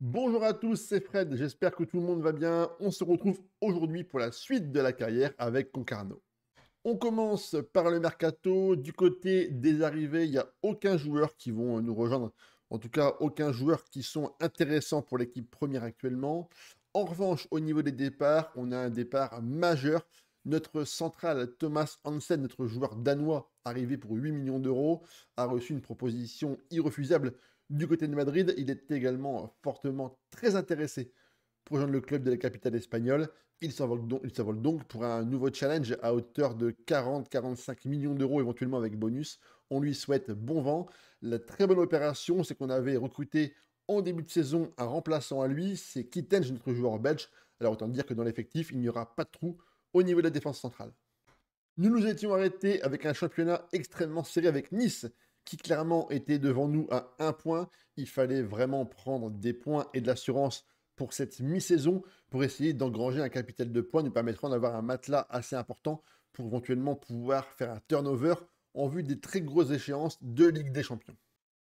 Bonjour à tous, c'est Fred, j'espère que tout le monde va bien. On se retrouve aujourd'hui pour la suite de la carrière avec Concarneau. On commence par le mercato. Du côté des arrivées, il n'y a aucun joueur qui vont nous rejoindre. En tout cas, aucun joueur qui sont intéressants pour l'équipe première actuellement. En revanche, au niveau des départs, on a un départ majeur. Notre central Thomas Hansen, notre joueur danois, arrivé pour 8 millions d'euros, a reçu une proposition irrefusable du côté de Madrid. Il est également fortement très intéressé pour rejoindre le club de la capitale espagnole. Il s'envole donc pour un nouveau challenge à hauteur de 40-45 millions d'euros, éventuellement avec bonus. On lui souhaite bon vent. La très bonne opération, c'est qu'on avait recruté en début de saison un remplaçant à lui, c'est Kitenge, notre joueur belge. Alors autant dire que dans l'effectif, il n'y aura pas de trou au niveau de la défense centrale. Nous nous étions arrêtés avec un championnat extrêmement serré avec Nice, qui clairement était devant nous à un point. Il fallait vraiment prendre des points et de l'assurance pour cette mi-saison, pour essayer d'engranger un capital de points, nous permettront d'avoir un matelas assez important pour éventuellement pouvoir faire un turnover en vue des très grosses échéances de Ligue des Champions.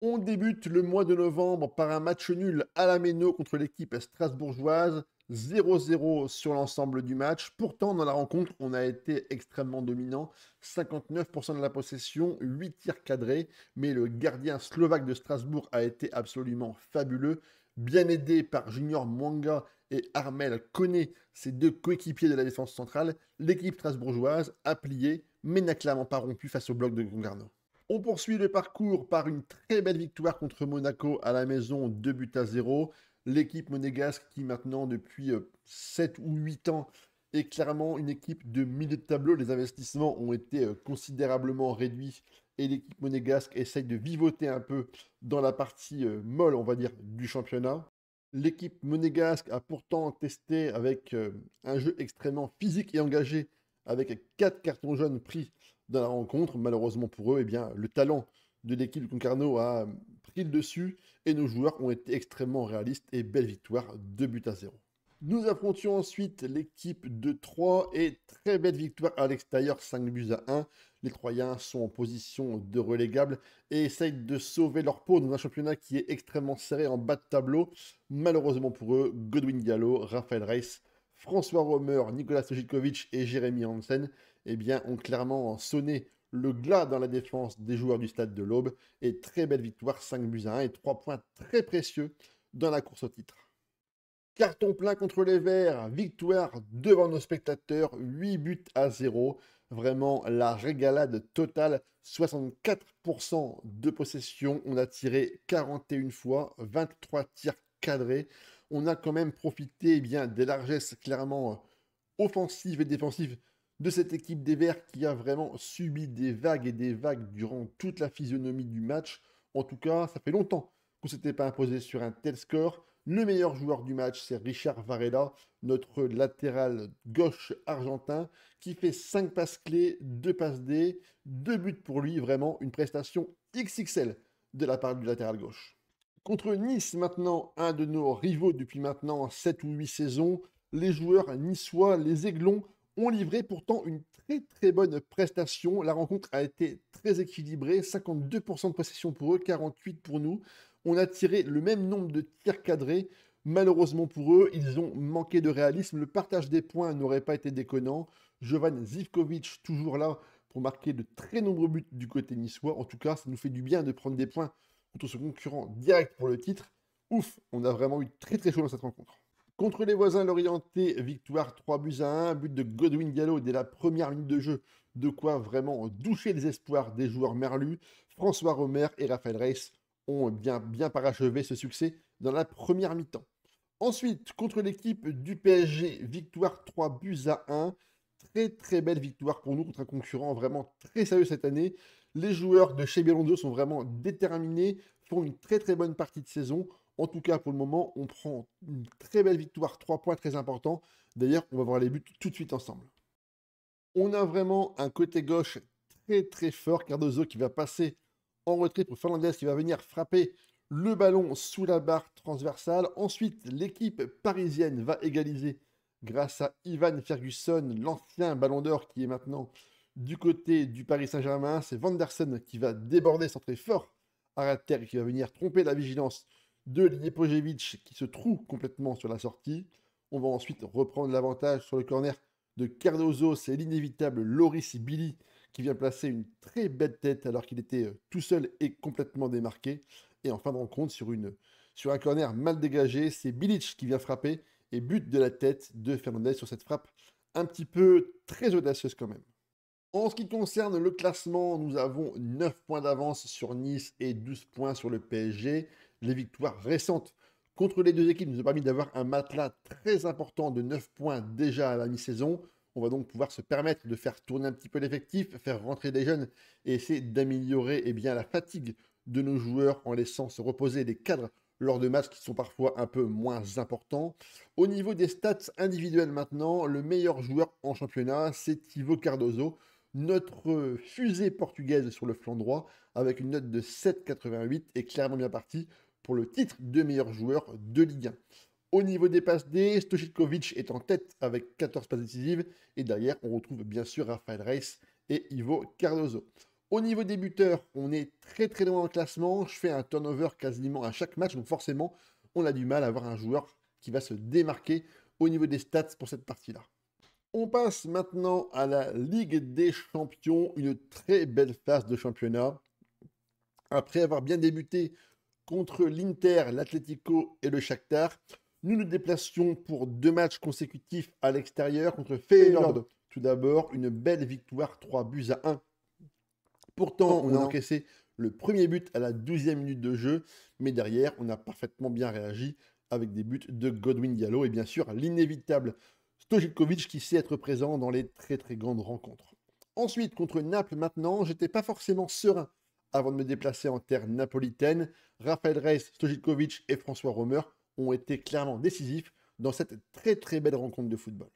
On débute le mois de novembre par un match nul à la Méno contre l'équipe strasbourgeoise. 0-0 sur l'ensemble du match. Pourtant, dans la rencontre, on a été extrêmement dominant. 59% de la possession, 8 tirs cadrés. Mais le gardien slovaque de Strasbourg a été absolument fabuleux. Bien aidé par Junior Mwanga et Armel Koné, ses deux coéquipiers de la défense centrale, l'équipe strasbourgeoise a plié, mais n'a clairement pas rompu face au bloc de Concarneau. On poursuit le parcours par une très belle victoire contre Monaco à la maison, 2 buts à 0. L'équipe monégasque qui maintenant depuis 7 ou 8 ans est clairement une équipe de milieu de tableau. Les investissements ont été considérablement réduits et l'équipe monégasque essaye de vivoter un peu dans la partie molle, on va dire, du championnat. L'équipe monégasque a pourtant testé avec un jeu extrêmement physique et engagé, avec 4 cartons jaunes pris dans la rencontre. Malheureusement pour eux, eh bien, le talent de l'équipe de Concarneau a pris le dessus et nos joueurs ont été extrêmement réalistes et belle victoire, 2 buts à 0. Nous affrontions ensuite l'équipe de Troyes et très belle victoire à l'extérieur, 5 buts à 1. Les Troyens sont en position de relégable et essayent de sauver leur peau dans un championnat qui est extrêmement serré en bas de tableau. Malheureusement pour eux, Godwin Diallo, Raphaël Reis, François Romer, Nicolas Stojikovic et Jérémy Hansen eh bien, ont clairement sonné le glas dans la défense des joueurs du stade de l'Aube. Et très belle victoire, 5 buts à 1 et 3 points très précieux dans la course au titre. Carton plein contre les Verts, victoire devant nos spectateurs, 8 buts à 0. Vraiment la régalade totale, 64% de possession. On a tiré 41 fois, 23 tirs cadrés. On a quand même profité bien, des largesses clairement offensives et défensives de cette équipe des Verts qui a vraiment subi des vagues et des vagues durant toute la physionomie du match. En tout cas, ça fait longtemps qu'on ne s'était pas imposé sur un tel score. Le meilleur joueur du match, c'est Richard Varela, notre latéral gauche argentin, qui fait 5 passes clés, 2 passes D, 2 buts pour lui, vraiment une prestation XXL de la part du latéral gauche. Contre Nice, maintenant, un de nos rivaux depuis maintenant 7 ou 8 saisons, les joueurs niçois, les Aiglons, ont livré pourtant une très très bonne prestation. La rencontre a été très équilibrée, 52% de possession pour eux, 48% pour nous. On a tiré le même nombre de tirs cadrés. Malheureusement pour eux, ils ont manqué de réalisme. Le partage des points n'aurait pas été déconnant. Jovan Zivkovic, toujours là pour marquer de très nombreux buts du côté niçois. En tout cas, ça nous fait du bien de prendre des points contre ce concurrent direct pour le titre. Ouf, on a vraiment eu très très chaud dans cette rencontre. Contre les voisins lorientais, victoire 3 buts à 1, but de Godwin Diallo dès la première minute de jeu, de quoi vraiment doucher les espoirs des joueurs merlus. François Romer et Raphaël Reis ont bien parachevé ce succès dans la première mi-temps. Ensuite, contre l'équipe du PSG, victoire 3 buts à 1. Très très belle victoire pour nous contre un concurrent vraiment très sérieux cette année. Les joueurs de chez Alonso sont vraiment déterminés, font une très très bonne partie de saison. En tout cas, pour le moment, on prend une très belle victoire, 3 points très importants. D'ailleurs, on va voir les buts tout de suite ensemble. On a vraiment un côté gauche très très fort. Cardozo qui va passer en retrait pour Fernandez qui va venir frapper le ballon sous la barre transversale. Ensuite, l'équipe parisienne va égaliser grâce à Ivan Ferguson, l'ancien ballon d'or qui est maintenant du côté du Paris Saint-Germain. C'est Vanderson qui va déborder, centrer fort à la terre et qui va venir tromper la vigilance de Lipojevic qui se trouve complètement sur la sortie. On va ensuite reprendre l'avantage sur le corner de Cardozo. C'est l'inévitable Loris Billy qui vient placer une très belle tête alors qu'il était tout seul et complètement démarqué. Et en fin de rencontre, sur un corner mal dégagé, c'est Bilic qui vient frapper et but de la tête de Fernandez sur cette frappe un petit peu très audacieuse quand même. En ce qui concerne le classement, nous avons 9 points d'avance sur Nice et 12 points sur le PSG. Les victoires récentes contre les deux équipes nous ont permis d'avoir un matelas très important de 9 points déjà à la mi-saison. On va donc pouvoir se permettre de faire tourner un petit peu l'effectif, faire rentrer des jeunes et essayer d'améliorer la fatigue de nos joueurs en laissant se reposer des cadres lors de matchs qui sont parfois un peu moins importants. Au niveau des stats individuelles maintenant, le meilleur joueur en championnat, c'est Thibaut Cardozo, notre fusée portugaise sur le flanc droit, avec une note de 7,88 est clairement bien parti pour le titre de meilleur joueur de Ligue 1. Au niveau des passes D, Stojiljković est en tête avec 14 passes décisives, et derrière, on retrouve bien sûr Rafael Reis et Ivo Cardozo. Au niveau des buteurs, on est très très loin en classement. Je fais un turnover quasiment à chaque match, donc forcément, on a du mal à avoir un joueur qui va se démarquer au niveau des stats pour cette partie-là. On passe maintenant à la Ligue des Champions, une très belle phase de championnat. Après avoir bien débuté contre l'Inter, l'Atlético et le Shakhtar, nous nous déplacions pour 2 matchs consécutifs à l'extérieur contre Feyenoord. Tout d'abord, une belle victoire 3-1. Pourtant, on a encaissé le premier but à la 12e minute de jeu, mais derrière, on a parfaitement bien réagi avec des buts de Godwin Diallo et bien sûr l'inévitable Stojiljković qui sait être présent dans les très très grandes rencontres. Ensuite, contre Naples maintenant, j'étais pas forcément serein avant de me déplacer en terre napolitaine. Rafael Reis, Stojiljković et François Romer ont été clairement décisifs dans cette très très belle rencontre de football.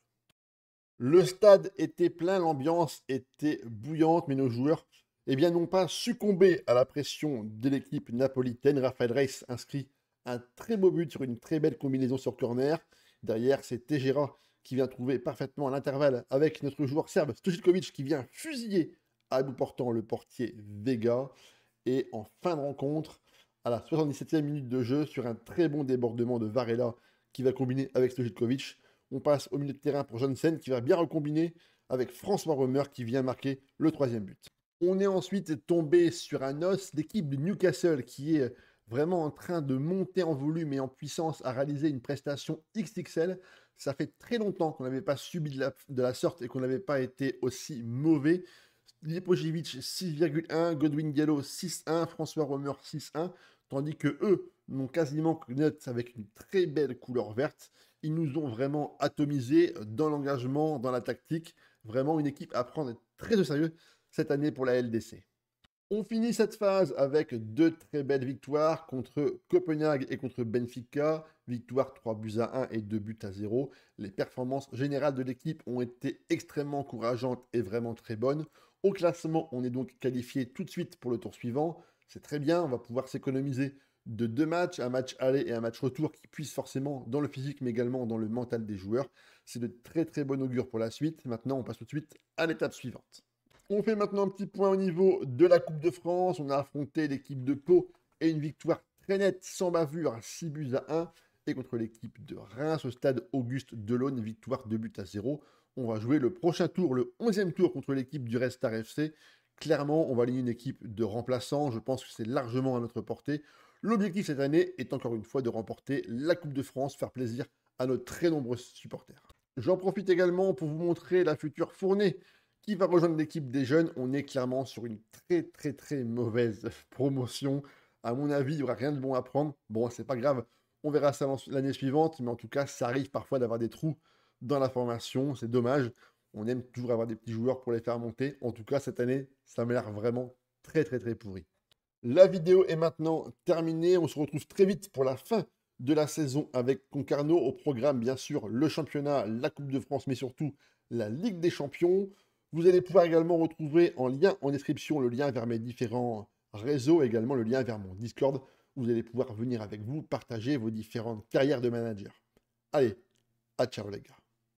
Le stade était plein, l'ambiance était bouillante, mais nos joueurs n'ont pas succombé à la pression de l'équipe napolitaine. Rafael Reis inscrit un très beau but sur une très belle combinaison sur corner. Derrière, c'est Tejera qui vient trouver parfaitement à l'intervalle avec notre joueur serbe Stojiljković qui vient fusiller à bout portant le portier Vega. Et en fin de rencontre, à la 77e minute de jeu, sur un très bon débordement de Varela qui va combiner avec Stojiljković, on passe au milieu de terrain pour Johnsen qui va bien recombiner avec François Romer qui vient marquer le 3e but. On est ensuite tombé sur un os, l'équipe de Newcastle qui est vraiment en train de monter en volume et en puissance à réaliser une prestation XXL. Ça fait très longtemps qu'on n'avait pas subi de la sorte et qu'on n'avait pas été aussi mauvais. Lipojevic 6,1, Godwin Diallo 6,1, François Romer 6,1, tandis que eux n'ont quasiment que note avec une très belle couleur verte. Ils nous ont vraiment atomisés dans l'engagement, dans la tactique. Vraiment une équipe à prendre très au sérieux cette année pour la LDC. On finit cette phase avec 2 très belles victoires contre Copenhague et contre Benfica. Victoire 3-1 et 2-0. Les performances générales de l'équipe ont été extrêmement encourageantes et vraiment très bonnes. Au classement, on est donc qualifié tout de suite pour le tour suivant. C'est très bien, on va pouvoir s'économiser de 2 matchs, un match aller et un match retour qui puissent forcément dans le physique mais également dans le mental des joueurs. C'est de très très bon augure pour la suite. Maintenant, on passe tout de suite à l'étape suivante. On fait maintenant un petit point au niveau de la Coupe de France. On a affronté l'équipe de Pau et une victoire très nette, sans bavure, 6-1. Et contre l'équipe de Reims au stade Auguste Delaune, victoire 2-0. On va jouer le prochain tour, le 11e tour contre l'équipe du Red Star FC. Clairement, on va aligner une équipe de remplaçants. Je pense que c'est largement à notre portée. L'objectif cette année est encore une fois de remporter la Coupe de France, faire plaisir à nos très nombreux supporters. J'en profite également pour vous montrer la future fournée qui va rejoindre l'équipe des jeunes. On est clairement sur une très mauvaise promotion. À mon avis, il n'y aura rien de bon à prendre. Bon, c'est pas grave, on verra ça l'année suivante, mais en tout cas, ça arrive parfois d'avoir des trous dans la formation. C'est dommage. On aime toujours avoir des petits joueurs pour les faire monter. En tout cas, cette année, ça m'a l'air vraiment très pourri. La vidéo est maintenant terminée. On se retrouve très vite pour la fin de la saison avec Concarneau. Au programme, bien sûr, le championnat, la Coupe de France, mais surtout la Ligue des Champions. Vous allez pouvoir également retrouver en lien en description le lien vers mes différents réseaux, également le lien vers mon Discord. Où vous allez pouvoir venir avec vous partager vos différentes carrières de manager. Allez, à ciao les gars.